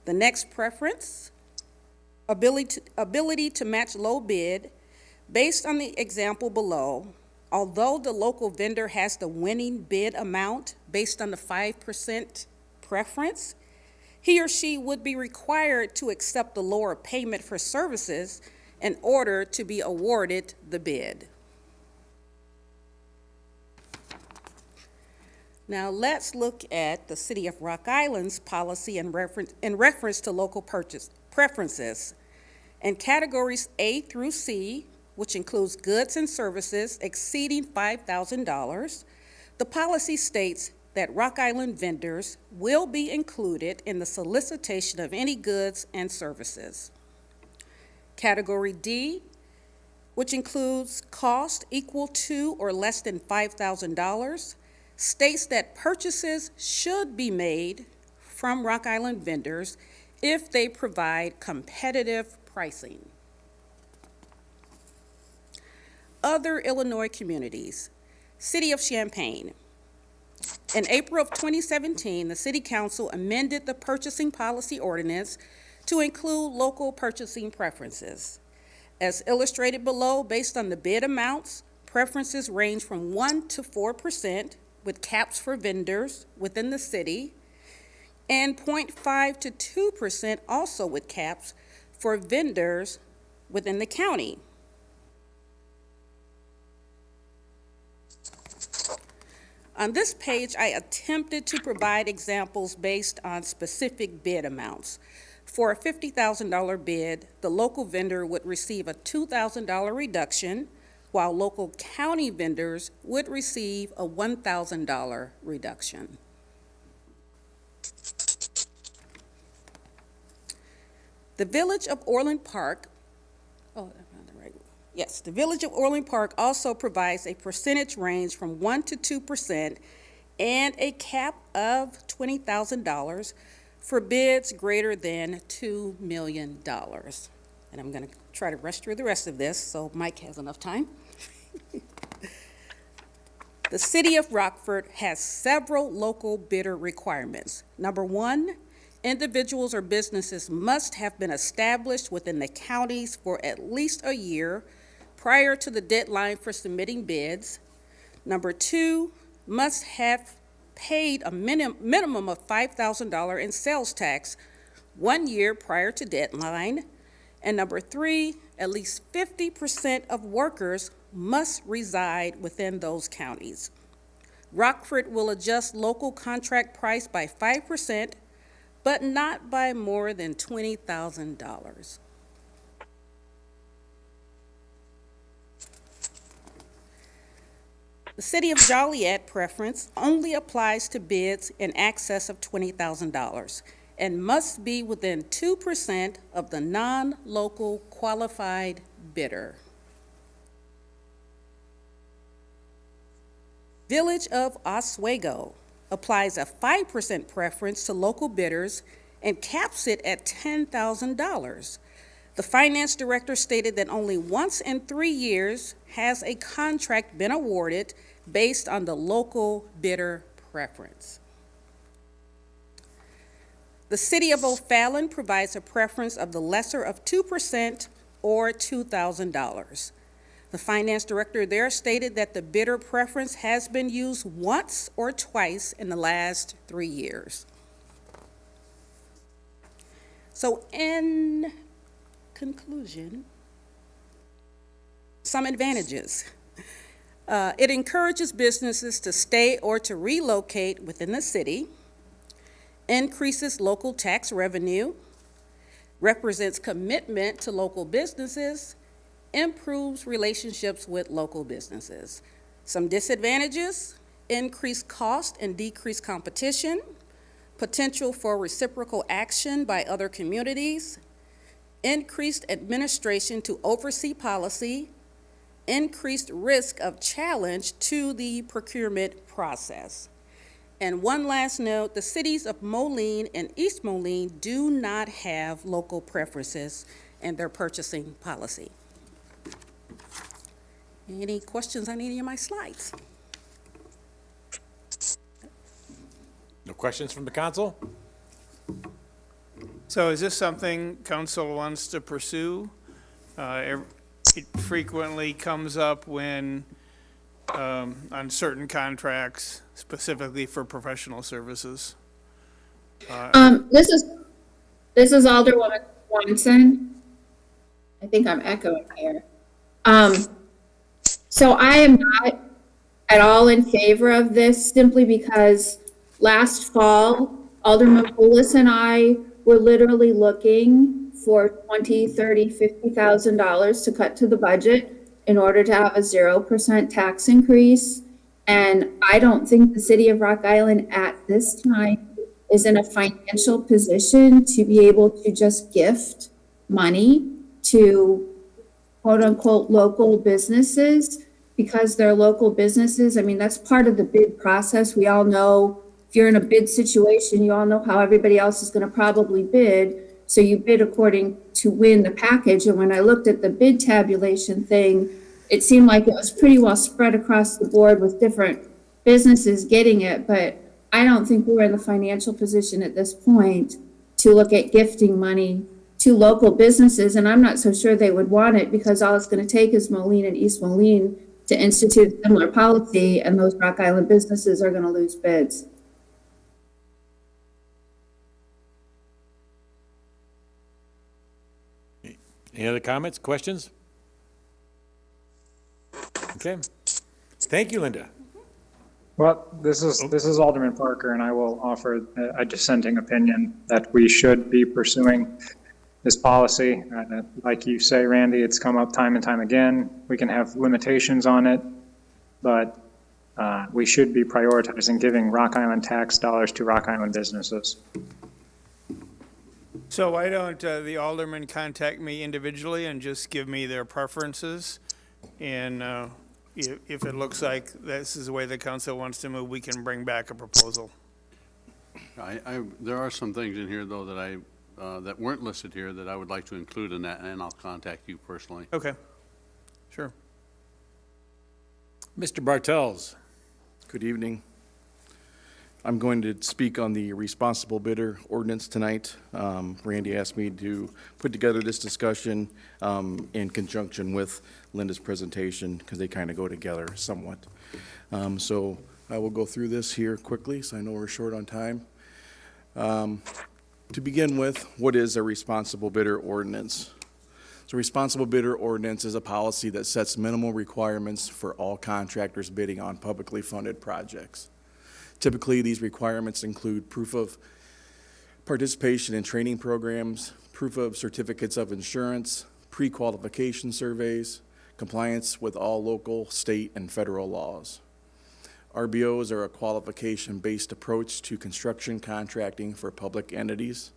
The next preference, ability to match low bid. Based on the example below, although the local vendor has the winning bid amount based on the 5% preference, he or she would be required to accept the lower payment for services in order to be awarded the bid. Now let's look at the City of Rock Island's policy in reference to local purchase preferences. In categories A through C, which includes goods and services exceeding $5,000, the policy states that Rock Island vendors will be included in the solicitation of any goods and services. Category D, which includes cost equal to or less than $5,000, states that purchases should be made from Rock Island vendors if they provide competitive pricing. Other Illinois communities. City of Champaign. In April of 2017, the City Council amended the purchasing policy ordinance to include local purchasing preferences. As illustrated below, based on the bid amounts, preferences range from 1% to 4%, with caps for vendors within the city, and 0.5% to 2% also with caps for vendors within the county. On this page, I attempted to provide examples based on specific bid amounts. For a $50,000 bid, the local vendor would receive a $2,000 reduction, while local county vendors would receive a $1,000 reduction. The Village of Orland Park, the Village of Orland Park also provides a percentage range from 1% to 2% and a cap of $20,000 for bids greater than $2 million. And I'm going to try to rush through the rest of this so Mike has enough time. The City of Rockford has several local bidder requirements. Number one, individuals or businesses must have been established within the counties for at least a year prior to the deadline for submitting bids. Number two, must have paid a minimum of $5,000 in sales tax 1 year prior to deadline. And number three, at least 50% of workers must reside within those counties. Rockford will adjust local contract price by 5%, but not by more than $20,000. The City of Joliet preference only applies to bids in excess of $20,000 and must be within 2% of the non-local qualified bidder. Village of Oswego applies a 5% preference to local bidders and caps it at $10,000. The finance director stated that only once in 3 years has a contract been awarded based on the local bidder preference. The City of O'Fallon provides a preference of the lesser of 2% or $2,000. The finance director there stated that the bidder preference has been used once or twice in the last 3 years. So in conclusion, some advantages. It encourages businesses to stay or to relocate within the city, increases local tax revenue, represents commitment to local businesses, improves relationships with local businesses. Some disadvantages: increased cost and decreased competition, potential for reciprocal action by other communities, increased administration to oversee policy, increased risk of challenge to the procurement process. And one last note, the cities of Moline and East Moline do not have local preferences in their purchasing policy. Any questions on any of my slides? No questions from the council? So is this something council wants to pursue? It frequently comes up when, on certain contracts, specifically for professional services. This is Alderwoman Swanson. I think I'm echoing here. So I am not at all in favor of this, simply because last fall, Alderman Poulos and I were literally looking for $20,000, $30,000, $50,000 to cut to the budget in order to have a 0% tax increase. And I don't think the city of Rock Island at this time is in a financial position to be able to just gift money to quote unquote local businesses, because they're local businesses. I mean, that's part of the bid process. We all know if you're in a bid situation, you all know how everybody else is going to probably bid. So you bid according to win the package. And when I looked at the bid tabulation thing, it seemed like it was pretty well spread across the board with different businesses getting it. But I don't think we're in the financial position at this point to look at gifting money to local businesses. And I'm not so sure they would want it, because all it's going to take is Moline and East Moline to institute a similar policy, and those Rock Island businesses are going to lose bids. Any other comments, questions? Okay. Thank you, Linda. Well, this is Alderman Parker, and I will offer a dissenting opinion that we should be pursuing this policy. Like you say, Randy, it's come up time and time again. We can have limitations on it, but we should be prioritizing giving Rock Island tax dollars to Rock Island businesses. So why don't the aldermen contact me individually and just give me their preferences? And if it looks like this is the way the council wants to move, we can bring back a proposal. There are some things in here, though, that that weren't listed here that I would like to include in that, and I'll contact you personally. Okay, sure. Mr. Bartels. Good evening. I'm going to speak on the responsible bidder ordinance tonight. Randy asked me to put together this discussion in conjunction with Linda's presentation, because they kind of go together somewhat. So I will go through this here quickly, so I know we're short on time. To begin with, what is a responsible bidder ordinance? So responsible bidder ordinance is a policy that sets minimal requirements for all contractors bidding on publicly funded projects. Typically, these requirements include proof of participation in training programs, proof of certificates of insurance, pre-qualification surveys, compliance with all local, state, and federal laws. RBOs are a qualification-based approach to construction contracting for public entities,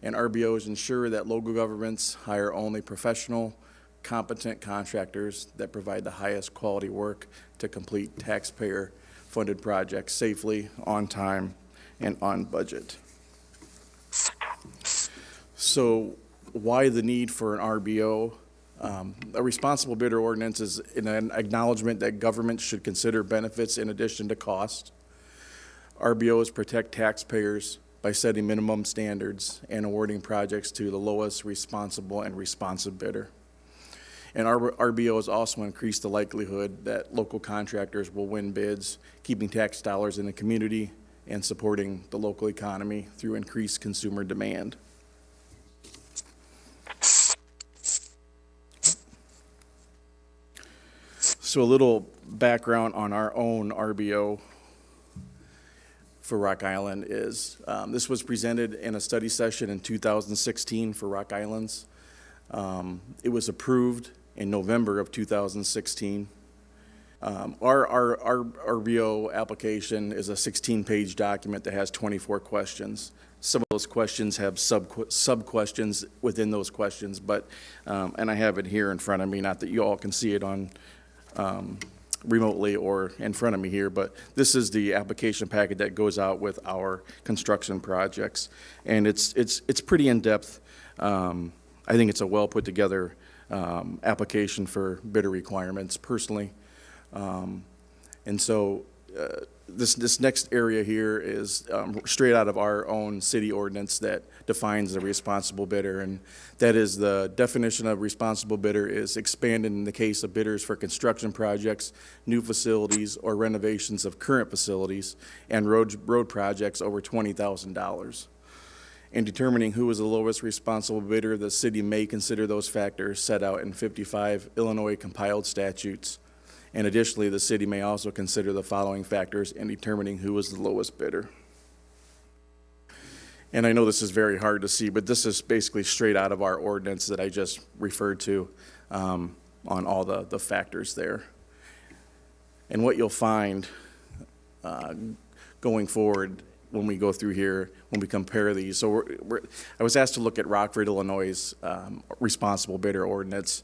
and RBOs ensure that local governments hire only professional, competent contractors that provide the highest quality work to complete taxpayer-funded projects safely, on time, and on budget. So why the need for an RBO? A responsible bidder ordinance is an acknowledgement that government should consider benefits in addition to cost. RBOs protect taxpayers by setting minimum standards and awarding projects to the lowest responsible and responsive bidder. And RBOs also increase the likelihood that local contractors will win bids, keeping tax dollars in the community and supporting the local economy through increased consumer demand. So a little background on our own RBO for Rock Island is, this was presented in a study session in 2016 for Rock Islands. It was approved in November of 2016. Our RBO application is a 16-page document that has 24 questions. Some of those questions have sub-questions within those questions, but, and I have it here in front of me, not that you all can see it on remotely or in front of me here, but this is the application packet that goes out with our construction projects. And it's pretty in-depth. I think it's a well put together application for bidder requirements personally. And so this next area here is straight out of our own city ordinance that defines the responsible bidder, and that is the definition of responsible bidder is expanded in the case of bidders for construction projects, new facilities, or renovations of current facilities, and road projects over $20,000. In determining who is the lowest responsible bidder, the city may consider those factors set out in 55 Illinois compiled statutes. And additionally, the city may also consider the following factors in determining who is the lowest bidder. And I know this is very hard to see, but this is basically straight out of our ordinance that I just referred to on all the factors there. And what you'll find going forward when we go through here, when we compare these. So I was asked to look at Rockford, Illinois' responsible bidder ordinance.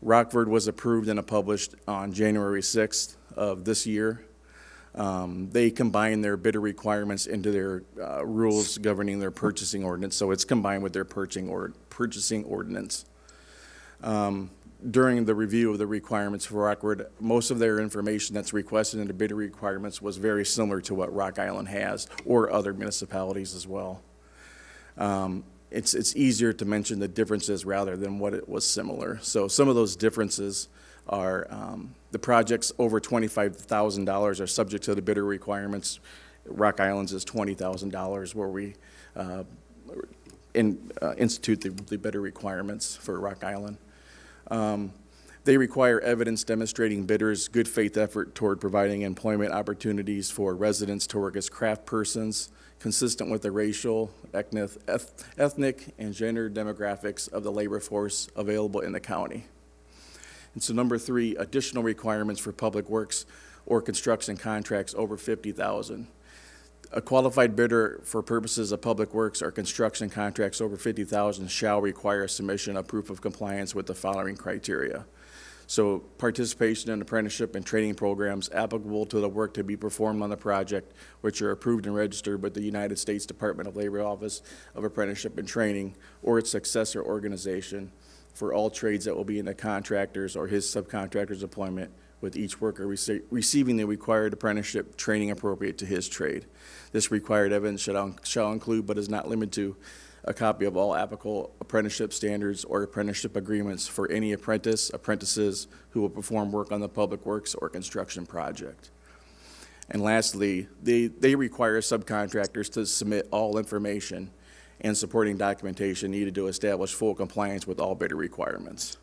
Rockford was approved and published on January 6th of this year. They combined their bidder requirements into their rules governing their purchasing ordinance, so it's combined with their purchasing ordinance. During the review of the requirements for Rockford, most of their information that's requested in the bidder requirements was very similar to what Rock Island has, or other municipalities as well. It's easier to mention the differences rather than what it was similar. So some of those differences are the projects over $25,000 are subject to the bidder requirements. Rock Island's is $20,000 where we institute the bidder requirements for Rock Island. They require evidence demonstrating bidders' good faith effort toward providing employment opportunities for residents to work as craft persons, consistent with the racial, ethnic, and gender demographics of the labor force available in the county. And so number 3, additional requirements for public works or construction contracts over $50,000. A qualified bidder for purposes of public works or construction contracts over $50,000 shall require submission of proof of compliance with the following criteria. So participation in apprenticeship and training programs applicable to the work to be performed on the project, which are approved and registered with the United States Department of Labor Office of Apprenticeship and Training or its successor organization for all trades that will be in the contractor's or his subcontractor's employment, with each worker receiving the required apprenticeship training appropriate to his trade. This required evidence shall include, but is not limited to, a copy of all applicable apprenticeship standards or apprenticeship agreements for any apprentices who will perform work on the public works or construction project. And lastly, they require subcontractors to submit all information and supporting documentation needed to establish full compliance with all bidder requirements.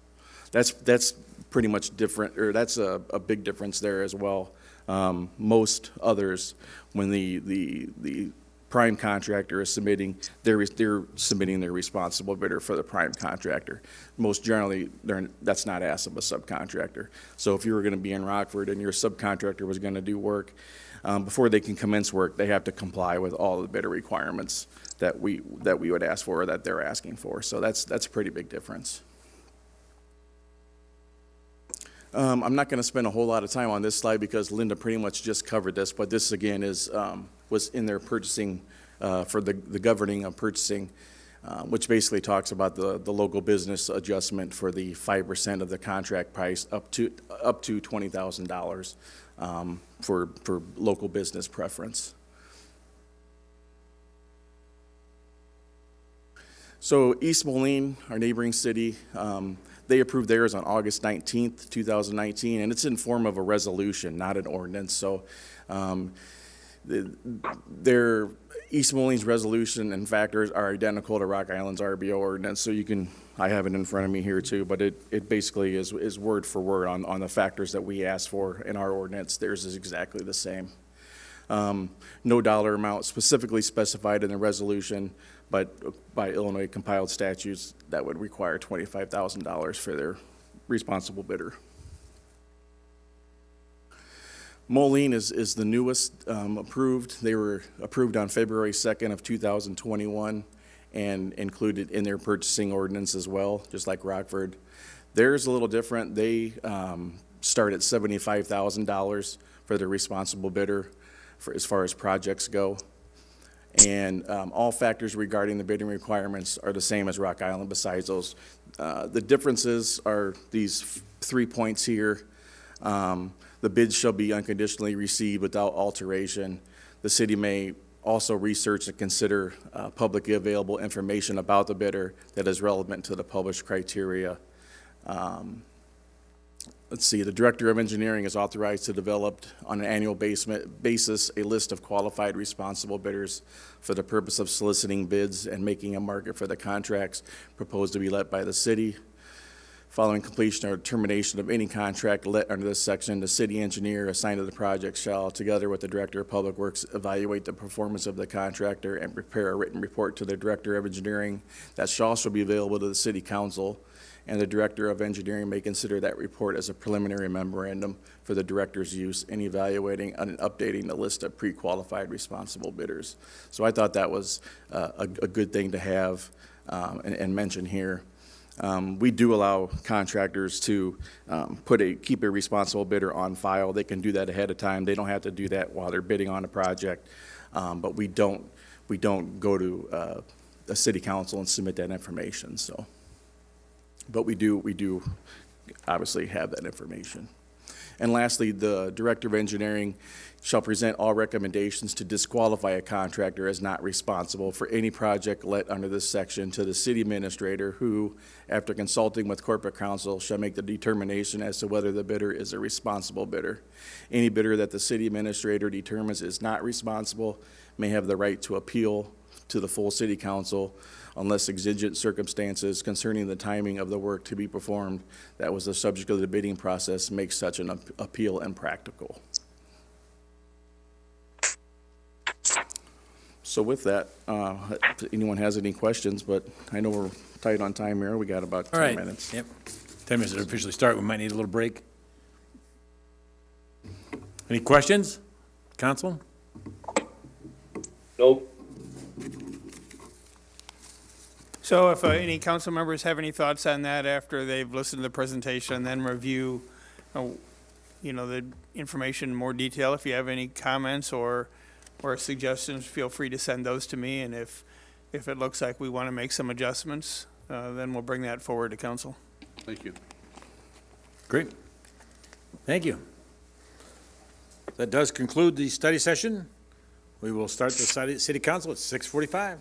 That's pretty much different, or that's a big difference there as well. Most others, when the prime contractor is submitting, they're submitting their responsible bidder for the prime contractor. Most generally, that's not asked of a subcontractor. So if you were going to be in Rockford and your subcontractor was going to do work, before they can commence work, they have to comply with all the bidder requirements that we would ask for, or that they're asking for. So that's a pretty big difference. I'm not going to spend a whole lot of time on this slide because Linda pretty much just covered this, but this again was in their purchasing, for the governing of purchasing, which basically talks about the local business adjustment for the 5% of the contract price up to $20,000 for local business preference. So East Moline, our neighboring city, they approved theirs on August 19th, 2019, and it's in form of a resolution, not an ordinance. So their East Moline's resolution and factors are identical to Rock Island's RBO ordinance. So you can I have it in front of me here too, but it basically is word for word on the factors that we asked for in our ordinance. Theirs is exactly the same. No dollar amount specifically specified in the resolution, but by Illinois compiled statutes, that would require $25,000 for their responsible bidder. Moline is the newest approved. They were approved on February 2nd of 2021 and included in their purchasing ordinance as well, just like Rockford. Theirs a little different. They start at $75,000 for their responsible bidder for as far as projects go. And all factors regarding the bidding requirements are the same as Rock Island besides those. The differences are these 3 points here. The bids shall be unconditionally received without alteration. The city may also research and consider publicly available information about the bidder that is relevant to the published criteria. Let's see, the Director of Engineering is authorized to develop on an annual basis a list of qualified responsible bidders for the purpose of soliciting bids and making a market for the contracts proposed to be let by the city. Following completion or termination of any contract let under this section, the city engineer assigned to the project shall, together with the Director of Public Works, evaluate the performance of the contractor and prepare a written report to the Director of Engineering that shall also be available to the City Council, and the Director of Engineering may consider that report as a preliminary memorandum for the Director's use in evaluating and updating the list of pre-qualified responsible bidders. So I thought that was a good thing to have and mention here. We do allow contractors to keep a responsible bidder on file. They can do that ahead of time. They don't have to do that while they're bidding on a project. But we don't go to a city council and submit that information. So, but we do obviously have that information. And lastly, the Director of Engineering shall present all recommendations to disqualify a contractor as not responsible for any project let under this section to the city administrator who, after consulting with corporate counsel, shall make the determination as to whether the bidder is a responsible bidder. Any bidder that the city administrator determines is not responsible may have the right to appeal to the full city council unless exigent circumstances concerning the timing of the work to be performed that was the subject of the bidding process makes such an appeal impractical. So with that, if anyone has any questions, but I know we're tight on time here. We got about 10 minutes. Yep. 10 minutes to officially start. We might need a little break. Any questions, council? Nope. So if any council members have any thoughts on that after they've listened to the presentation, then review, the information in more detail. If you have any comments or suggestions, feel free to send those to me. And if it looks like we want to make some adjustments, then we'll bring that forward to council. Thank you. Great. Thank you. That does conclude the study session. We will start the city council at 6:45.